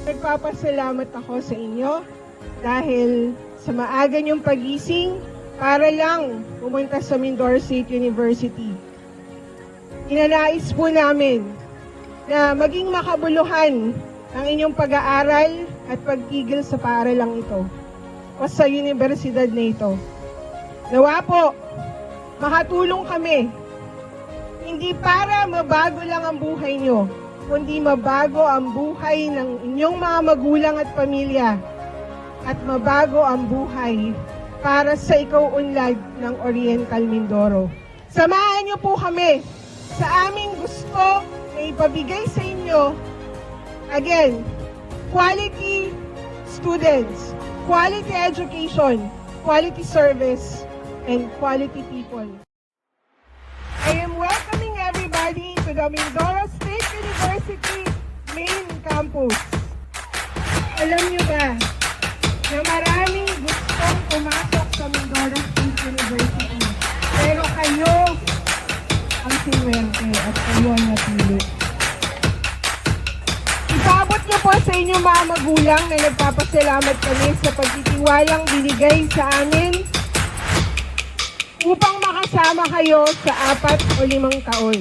Nagpapasalamat ako sa inyo dahil sa maaga niyong pagising para lang pumunta sa Mindoro State University. Inanais po namin na maging makabuluhan ang inyong pag-aaral at pagtigil sa paaralang ito o sa universidad na ito. Nawa po, makatulong kami, hindi para mabago lang ang buhay nyo, kundi mabago ang buhay ng inyong mga magulang at pamilya at mabago ang buhay para sa ikaw-unlad ng Oriental Mindoro. Samahan niyo po kami sa aming gusto na ipabigay sa inyo. Again, quality students, quality education, quality service, and quality people. I am welcoming everybody to the Mindoro State University main campus. Alam niyo ba na maraming gustong pumasok sa Mindoro State University, pero kayo ang sinuwerte at kayo ang napili. Ipabot niyo po sa inyong mga magulang na nagpapasalamat kami sa pagtitiwalang binigay sa amin upang makasama kayo sa 4 o 5 taon.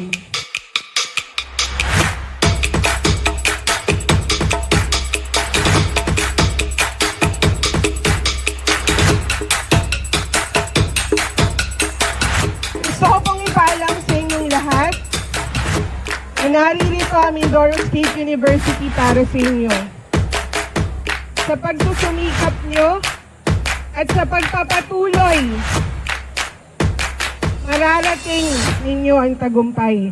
Gusto ko pong ipaalam sa inyong lahat na naririto ang Mindoro State University para sa inyo. Sa pagsusumikap nyo at sa pagpapatuloy, mararating ninyo ang tagumpay.